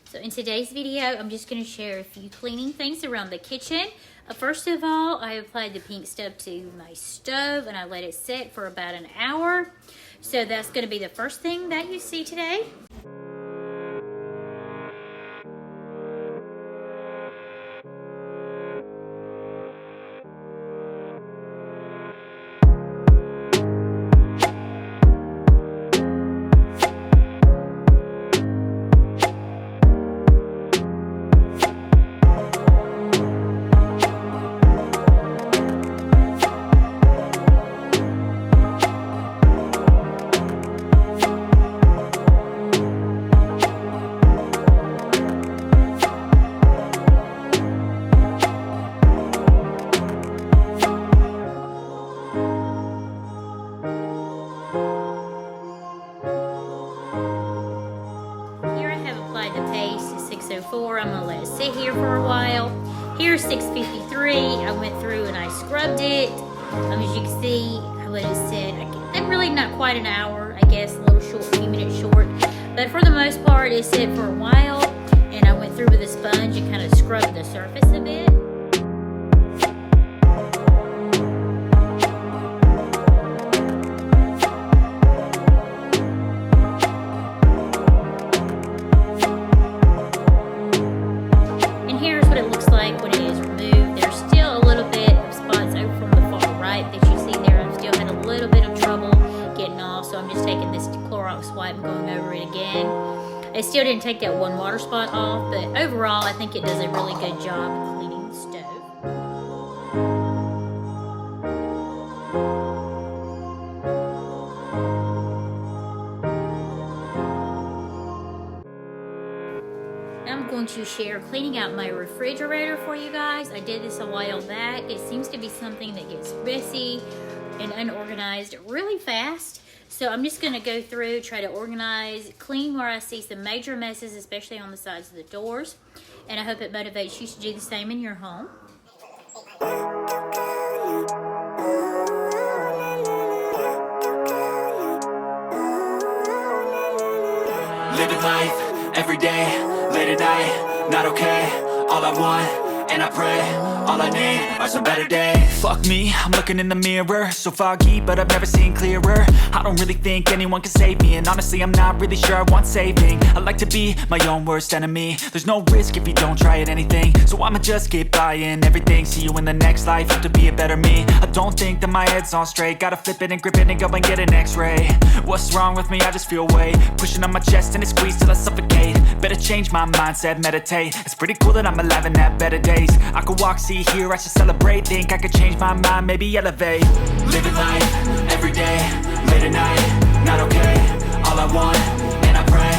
So in today's video, I'm just going to share a few cleaning things around the kitchen. First of all, I applied the pink stuff to my stove and I let it sit for about an hour. So that's going to be the first thing that you see today. I'm gonna let it sit here for a while. Here's 6:53. I went through and I scrubbed it. As you can see, I let it sit. I'm really not quite an hour, I guess, a little short, a few minutes short. But for the most part, it sit for a while. And I went through with a sponge and kind of scrubbed the surface a bit. I'm going over it again. I still didn't take that one water spot off, but overall I think it does a really good job of cleaning the stove. I'm going to share cleaning out my refrigerator for you guys. I did this a while back. It seems to be something that gets messy and unorganized really fast. So I'm just gonna go through, try to organize, clean where I see some major messes, especially on the sides of the doors. And I hope it motivates you to do the same in your home. Living life, every day, late at night, not okay. All I want, and I pray, all I need are some better days. Fuck me, I'm looking in the mirror, so foggy, but I've never seen clearer. I don't really think anyone can save me, and honestly I'm not really sure I want saving. I like to be my own worst enemy. There's no risk if you don't try at anything, so I'ma just keep buying everything. See you in the next life, have to be a better me. I don't think that my head's on straight, gotta flip it and grip it and go and get an x-ray. What's wrong with me? I just feel weight pushing on my chest and it squeezes till I suffocate. Better change my mindset, meditate. It's pretty cool that I'm alive and have better days. I could walk, see, hear, I should celebrate. Think I could change my mind, maybe elevate. Living life, every day, late at night, not okay. All I want, and I pray,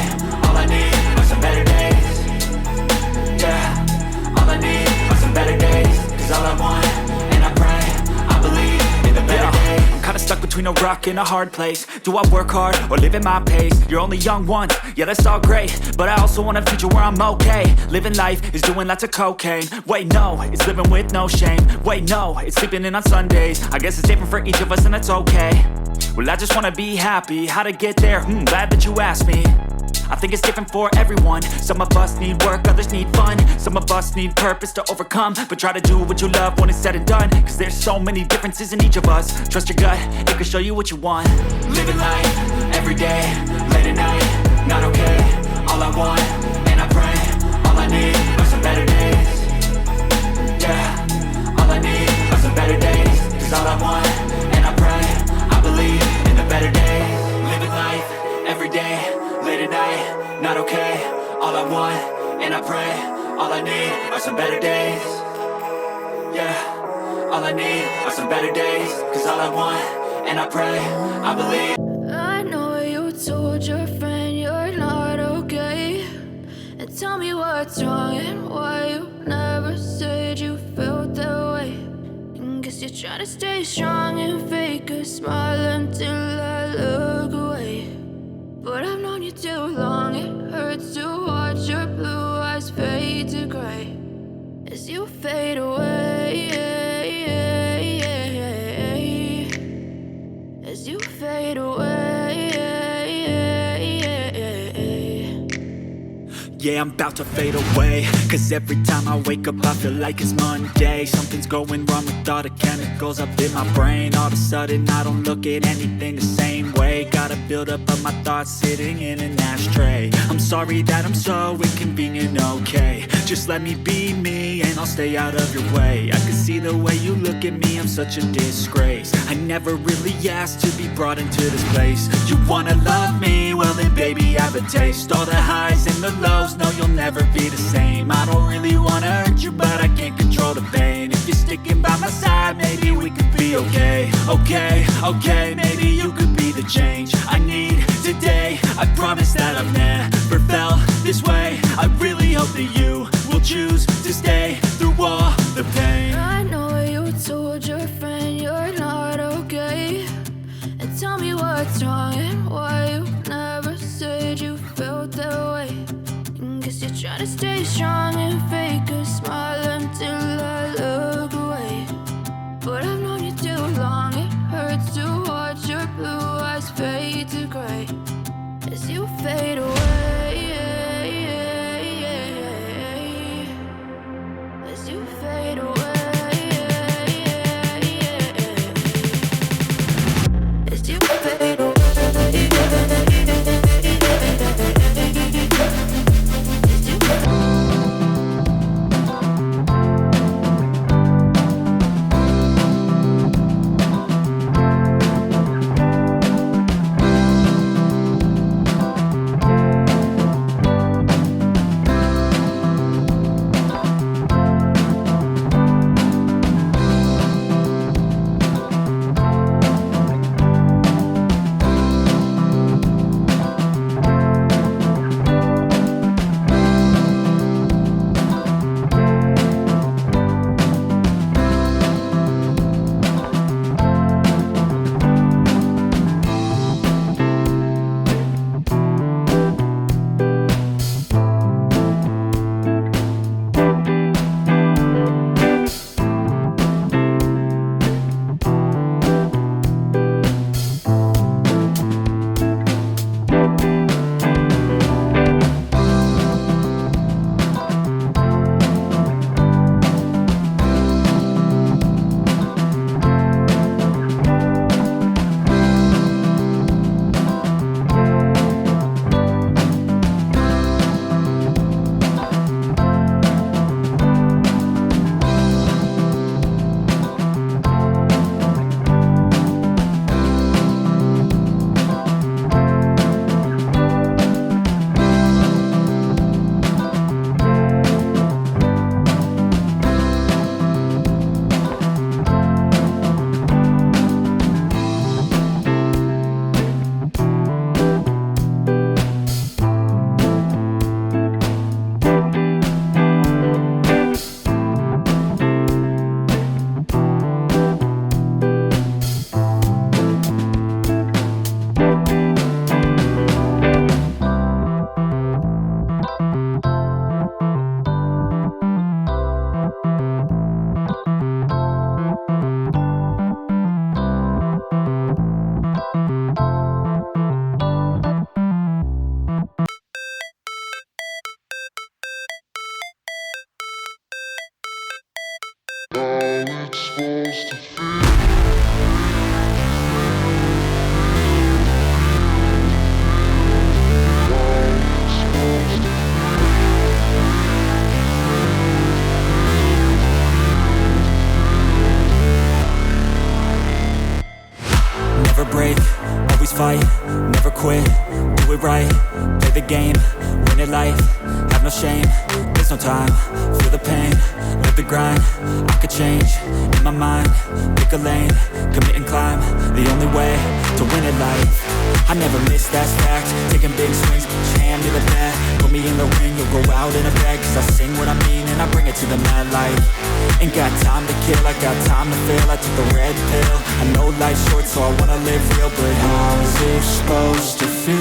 all I need are some better days. Yeah, all I need are some better days. Cause all I want, and I pray, I believe in the better days. I'm kinda stuck between a rock and a hard place. Do I work hard or live at my pace? You're only young once, yeah that's all great, but I also want a future where I'm okay. Living life is doing lots of cocaine. Wait no, it's living with no shame. Wait no, it's sleeping in on Sundays. I guess it's different for each of us and that's okay. Well I just wanna be happy, how to get there? Glad that you asked me. I think it's different for everyone. Some of us need work, others need fun. Some of us need purpose to overcome. But try to do what you love when it's said and done. Cause there's so many differences in each of us. Trust your gut, it can show you what you want. Living life, every day, late at night, not okay. All I want, and I pray, all I need are some better days. Yeah, all I need are some better days. Cause all I want, and I pray, I believe in the better days. Living life, every day, late at night, not okay. All I want, and I pray, all I need are some better days. Yeah, all I need are some better days. Cause all I want, and I pray, I believe. I know you told your friend you're not okay, and tell me what's wrong and why you never said you felt that way. And guess you're trying to stay strong and fake a smile until I look away. But I've known you too long, it hurts to watch your blue eyes fade to gray as you fade away, as you fade away. yeah, I'm about to fade away. Cause every time I wake up I feel like it's Monday. Something's going wrong with all the chemicals up in my brain. All of a sudden I don't look at anything the same way. Gotta build up of my thoughts sitting in an ashtray. I'm sorry that I'm so inconvenient, okay. Just let me be me and I'll stay out of your way. I can see the way you look at me, I'm such a disgrace. I never really asked to be brought into this place. You wanna love me? Well then baby, have a taste. All the highs and the lows, no, you'll never be the same. I don't really wanna hurt you, but I can't control the pain. If you're sticking by my side, maybe we could be okay. Okay, maybe you could be the change I need today. I promise that I've never felt this way. I really hope that you will choose to stay through all the pain. I know you told your friend you're not okay, and tell me what's wrong and why you never said you felt that way. Guess you're trying to stay strong and fake a smile until I look away. But I've known you too long, it hurts to watch your blue eyes fade to gray as you fade away. As you fade away. As you fade away. fight, never quit, do it right, play the game, win it life, have no shame, there's no time, feel the pain, live the grind, I could change, in my mind, pick a lane, commit and climb, the only way to win it life, I never miss, that's fact, taking big swings, jam to the bat, put me in the ring, you'll go out in a bag, cause I sing what I mean and I bring it to the mad light, ain't got time to kill, I got time to feel, I took the red pill, I know life's short so I wanna live real, but how's it supposed to feel?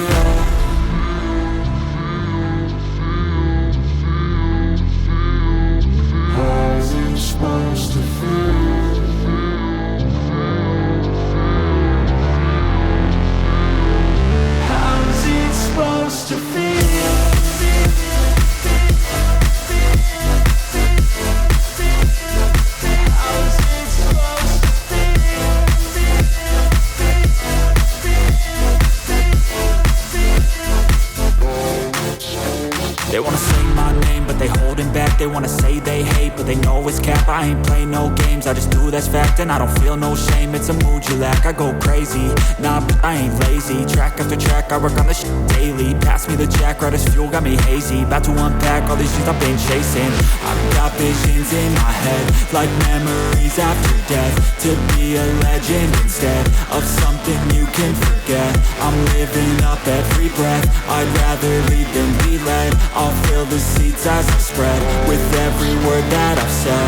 How's it supposed to feel? How's it supposed to feel? They wanna say my name, but they holding back. They wanna say they hate, but they know it's cap. I ain't play no games, I just do that's fact. And I don't feel no shame, it's a mood you lack. I go crazy, nah, but I ain't lazy. Track after track, I work on this shit daily. Pass me the jack, right as fuel, got me hazy. About to unpack all these things I've been chasing. I've got visions in my head, like memories after death. To be a legend instead of something you can forget. I'm living up every breath, I'd rather lead than be led. I'll fill the seats as I spread with every word that I've said.